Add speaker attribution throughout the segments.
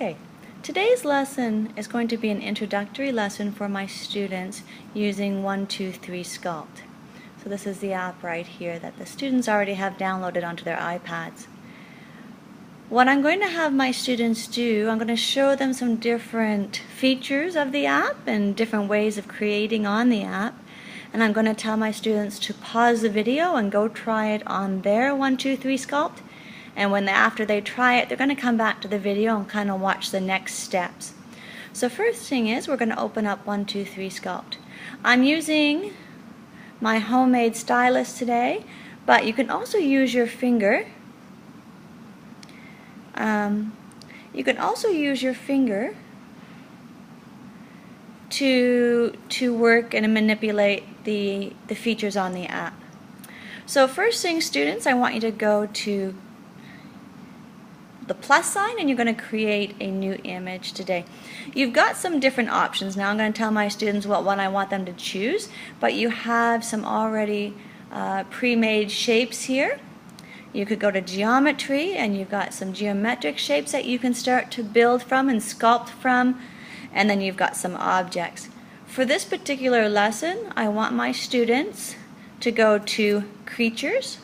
Speaker 1: Okay, today's lesson is going to be an introductory lesson for my students using 123 Sculpt. So this is the app right here that the students already have downloaded onto their iPads. What I'm going to have my students do, I'm going to show them some different features of the app and different ways of creating on the app. And I'm going to tell my students to pause the video and go try it on their 123 Sculpt. And after they try it, they're going to come back to the video and kind of watch the next steps. So first thing is we're going to open up 123 Sculpt. I'm using my homemade stylus today, but you can also use your finger. You can also use your finger to work and manipulate the features on the app. So first thing, students, I want you to go to the plus sign and you're going to create a new image today. You've got some different options. Now I'm going to tell my students what one I want them to choose, but you have some already pre-made shapes here. You could go to geometry and you've got some geometric shapes that you can start to build from and sculpt from, and then you've got some objects. For this particular lesson, I want my students to go to creatures,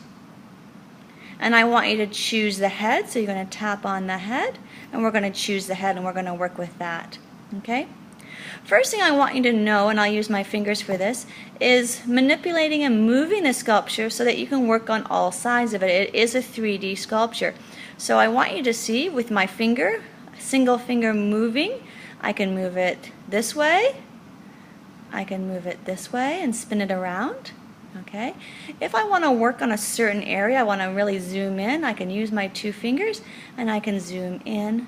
Speaker 1: and I want you to choose the head. So you're going to tap on the head and we're going to choose the head and we're going to work with that. Okay? First thing I want you to know, and I'll use my fingers for this, is manipulating and moving the sculpture so that you can work on all sides of it. It is a 3D sculpture. So I want you to see with my finger, single finger moving, I can move it this way, I can move it this way and spin it around. Okay. If I want to work on a certain area, I want to really zoom in, I can use my two fingers and I can zoom in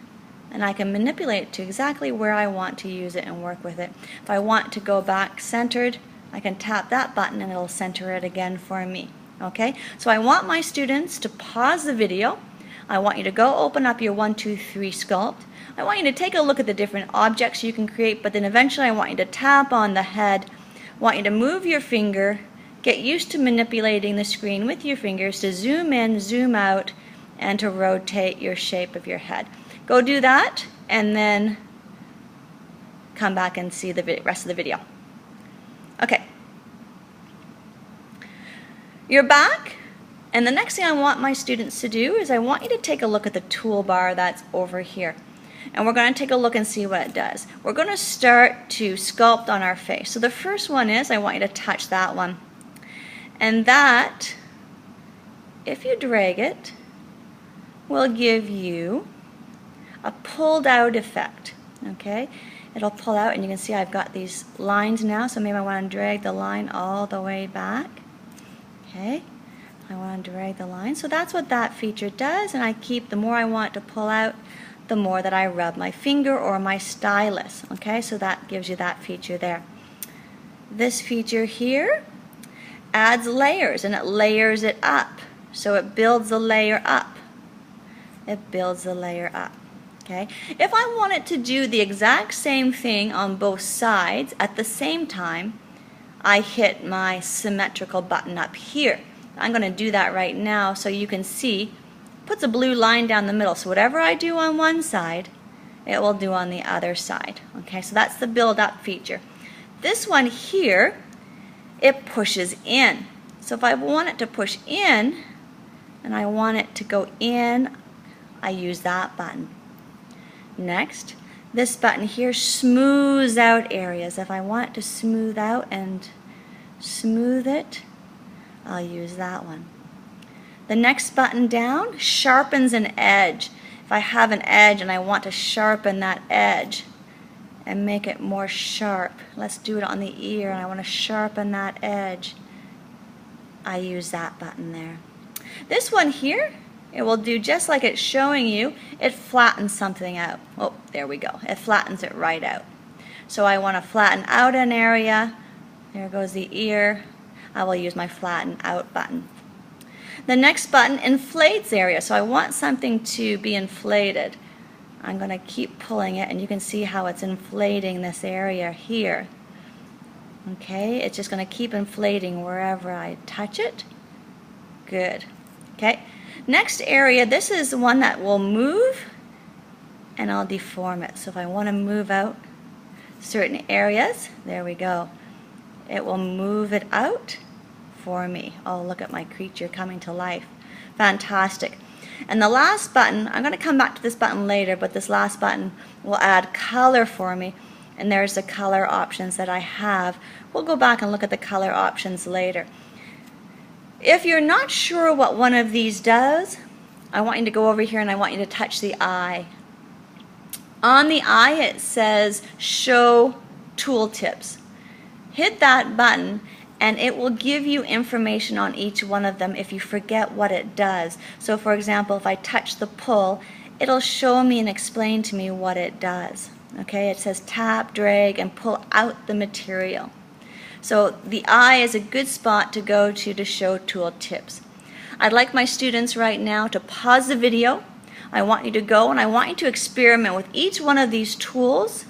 Speaker 1: and I can manipulate it to exactly where I want to use it and work with it. If I want to go back centered, I can tap that button and it'll center it again for me. Okay. So I want my students to pause the video. I want you to go open up your 123 Sculpt. I want you to take a look at the different objects you can create, but then eventually I want you to tap on the head. I want you to move your finger. Get used to manipulating the screen with your fingers to zoom in, zoom out, and to rotate your shape of your head. Go do that, and then come back and see the rest of the video. Okay. You're back, and the next thing I want my students to do is I want you to take a look at the toolbar that's over here. And we're going to take a look and see what it does. We're going to start to sculpt on our face. So the first one is I want you to touch that one. And that, if you drag it, will give you a pulled out effect. Okay? It'll pull out and you can see I've got these lines now, so maybe I want to drag the line all the way back. Okay? I want to drag the line. So that's what that feature does, and I keep, the more I want to pull out, the more that I rub my finger or my stylus. Okay? So that gives you that feature there. This feature here adds layers, and it layers it up. So it builds the layer up. It builds the layer up. Okay? If I want it to do the exact same thing on both sides at the same time, I hit my symmetrical button up here. I'm going to do that right now so you can see. Puts a blue line down the middle. So whatever I do on one side, it will do on the other side. Okay? So that's the build up feature. This one here, it pushes in. So if I want it to push in and I want it to go in, I use that button. Next, this button here smooths out areas. If I want it to smooth out and smooth it, I'll use that one. The next button down sharpens an edge. If I have an edge and I want to sharpen that edge and make it more sharp. Let's do it on the ear, and I want to sharpen that edge. I use that button there. This one here, it will do just like it's showing you. It flattens something out. Oh, there we go. It flattens it right out. So I want to flatten out an area. There goes the ear. I will use my flatten out button. The next button inflates area. So I want something to be inflated. I'm going to keep pulling it, and you can see how it's inflating this area here. Okay, it's just going to keep inflating wherever I touch it. Good. Okay, next area, this is the one that will move and I'll deform it. So if I want to move out certain areas, there we go. It will move it out for me. Oh, look at my creature coming to life. Fantastic. And the last button, I'm going to come back to this button later, but this last button will add color for me. And there's the color options that I have. We'll go back and look at the color options later. If you're not sure what one of these does, I want you to go over here and I want you to touch the eye. On the eye it says Show Tooltips. Hit that button and it will give you information on each one of them if you forget what it does. So for example, if I touch the pull, it'll show me and explain to me what it does. Okay, it says tap, drag, and pull out the material. So the eye is a good spot to go to show tooltips. I'd like my students right now to pause the video. I want you to go and I want you to experiment with each one of these tools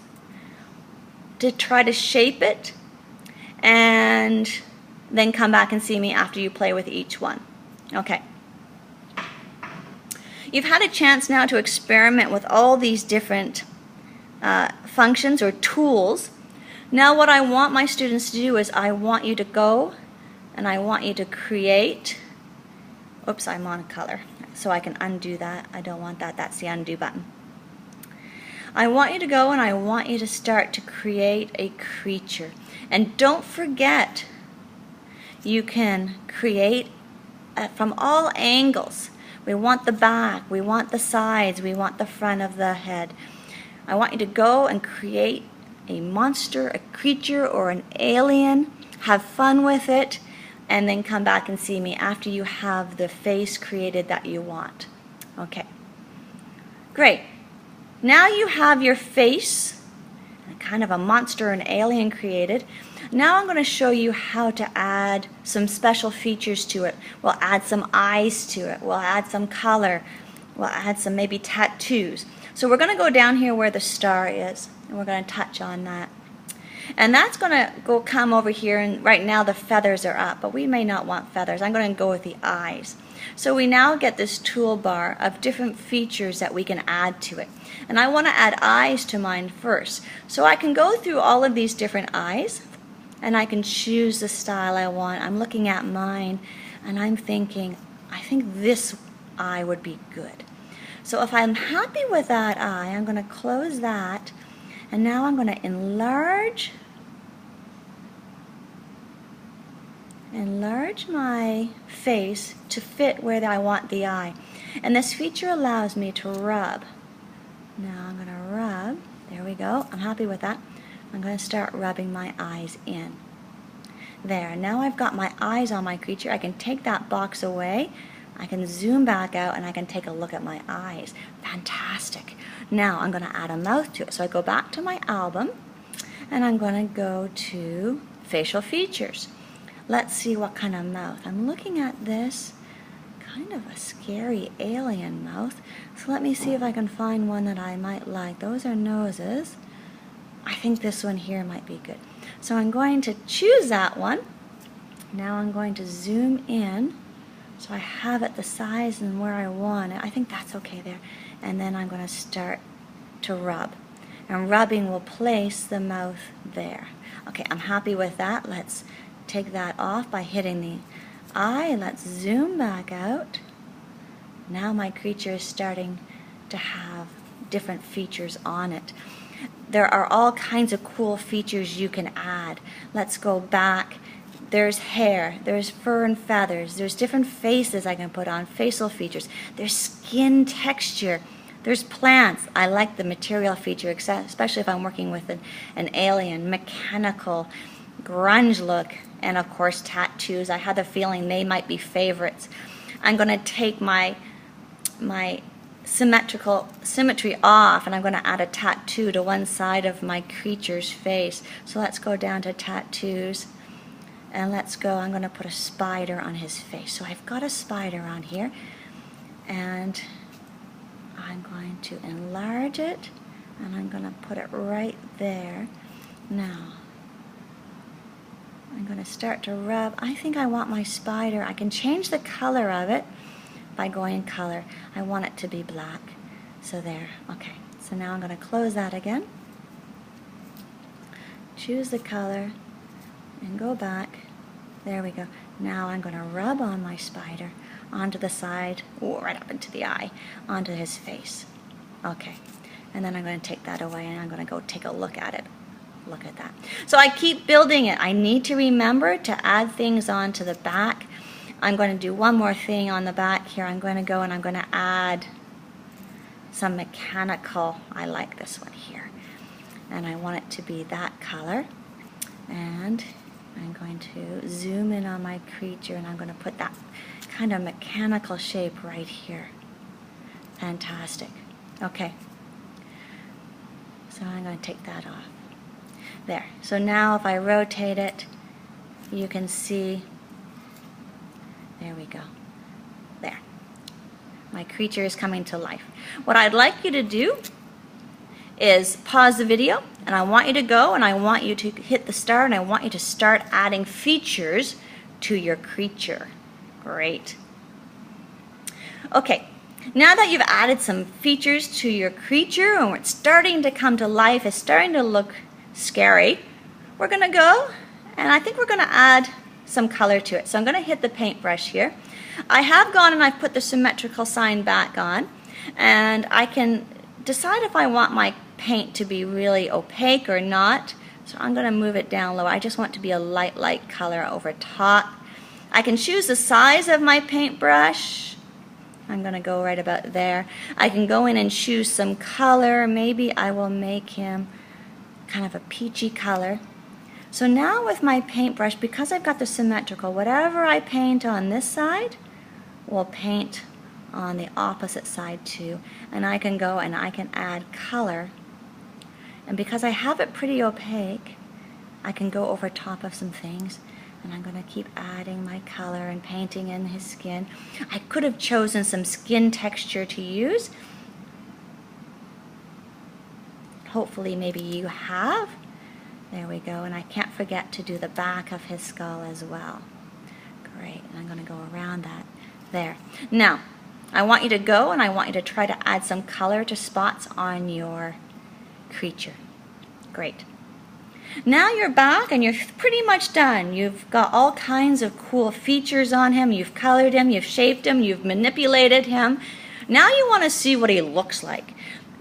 Speaker 1: to try to shape it, and then come back and see me after you play with each one. Okay. You've had a chance now to experiment with all these different functions or tools. Now what I want my students to do is I want you to go and I want you to create. Oops, I'm on color, so I can undo that. I don't want that. That's the undo button. I want you to go and I want you to start to create a creature. And don't forget, you can create from all angles. We want the back, we want the sides, we want the front of the head. I want you to go and create a monster, a creature, or an alien. Have fun with it, and then come back and see me after you have the face created that you want. Okay, great. Now you have your face, kind of a monster, an alien created. Now I'm going to show you how to add some special features to it. We'll add some eyes to it. We'll add some color. We'll add some maybe tattoos. So we're going to go down here where the star is, and we're going to touch on that. And that's going to come over here, and right now the feathers are up, but we may not want feathers. I'm going to go with the eyes. So we now get this toolbar of different features that we can add to it. And I want to add eyes to mine first. So I can go through all of these different eyes, and I can choose the style I want. I'm looking at mine, and I'm thinking, I think this eye would be good. So if I'm happy with that eye, I'm going to close that, and now I'm going to enlarge my face to fit where I want the eye. And this feature allows me to rub. Now I'm going to rub. There we go. I'm happy with that. I'm going to start rubbing my eyes in. There. Now I've got my eyes on my creature. I can take that box away. I can zoom back out and I can take a look at my eyes. Fantastic. Now I'm going to add a mouth to it. So I go back to my album and I'm going to go to facial features. Let's see what kind of mouth. I'm looking at this kind of a scary alien mouth. So let me see if I can find one that I might like. Those are noses. I think this one here might be good. So I'm going to choose that one. Now I'm going to zoom in so I have it the size and where I want it. I think that's okay there. And then I'm going to start to rub. And rubbing will place the mouth there. Okay, I'm happy with that. Let's take that off by hitting the eye. Let's zoom back out. Now my creature is starting to have different features on it. There are all kinds of cool features you can add. Let's go back. There's hair, there's fur and feathers, there's different faces I can put on, facial features, there's skin texture, there's plants. I like the material feature, especially if I'm working with an alien, mechanical, grunge look, and of course tattoos. I had a feeling they might be favorites. I'm going to take my symmetry off, and I'm going to add a tattoo to one side of my creature's face. So let's go down to tattoos, and let's go. I'm going to put a spider on his face. So I've got a spider on here, and I'm going to enlarge it, and I'm going to put it right there. Now I'm going to start to rub. I think I want my spider. I can change the color of it by going color. I want it to be black. So there. Okay. So now I'm going to close that again. Choose the color and go back. There we go. Now I'm going to rub on my spider onto the side, right up into the eye, onto his face. Okay. And then I'm going to take that away and I'm going to go take a look at it. Look at that. So I keep building it. I need to remember to add things onto the back. I'm going to do one more thing on the back here. I'm going to go and I'm going to add some mechanical. I like this one here. And I want it to be that color. And I'm going to zoom in on my creature and I'm going to put that kind of mechanical shape right here. Fantastic. Okay. So I'm going to take that off. There. So now if I rotate it, you can see, there we go. There. My creature is coming to life. What I'd like you to do is pause the video, and I want you to go and I want you to hit the start and I want you to start adding features to your creature. Great. Okay. Now that you've added some features to your creature and it's starting to come to life, it's starting to look scary, we're going to go and I think we're going to add some color to it. So I'm going to hit the paintbrush here. I have gone and I've put the symmetrical sign back on, and I can decide if I want my paint to be really opaque or not. So I'm going to move it down low. I just want it to be a light color over top. I can choose the size of my paintbrush. I'm going to go right about there. I can go in and choose some color. Maybe I will make him kind of a peachy color. So now with my paintbrush, because I've got the symmetrical, whatever I paint on this side will paint on the opposite side too. And I can go and I can add color. And because I have it pretty opaque, I can go over top of some things. And I'm going to keep adding my color and painting in his skin. I could have chosen some skin texture to use. Hopefully maybe you have. There we go. And I can't forget to do the back of his skull as well. Great. And I'm going to go around that. There. Now, I want you to go and I want you to try to add some color to spots on your creature. Great. Now you're back and you're pretty much done. You've got all kinds of cool features on him. You've colored him, you've shaped him, you've manipulated him. Now you want to see what he looks like.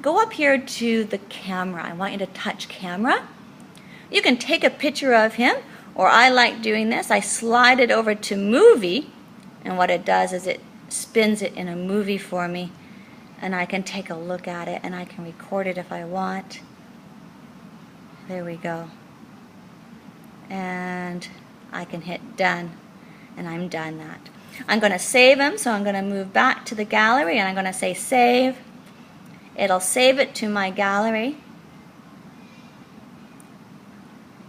Speaker 1: Go up here to the camera. I want you to touch camera. You can take a picture of him, or I like doing this. I slide it over to movie, and what it does is it spins it in a movie for me, and I can take a look at it and I can record it if I want. There we go. And I can hit done, and I'm done that. I'm going to save him, so I'm going to move back to the gallery and I'm going to say save. It'll save it to my gallery.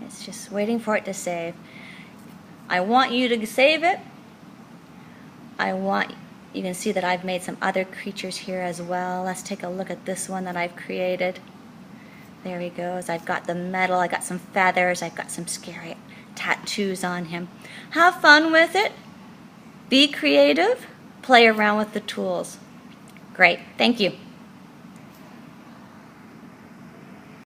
Speaker 1: It's just waiting for it to save. I want you to save it. You can see that I've made some other creatures here as well. Let's take a look at this one that I've created. There he goes. I've got the metal, I've got some feathers, I've got some scary tattoos on him. Have fun with it. Be creative. Play around with the tools. Great. Thank you.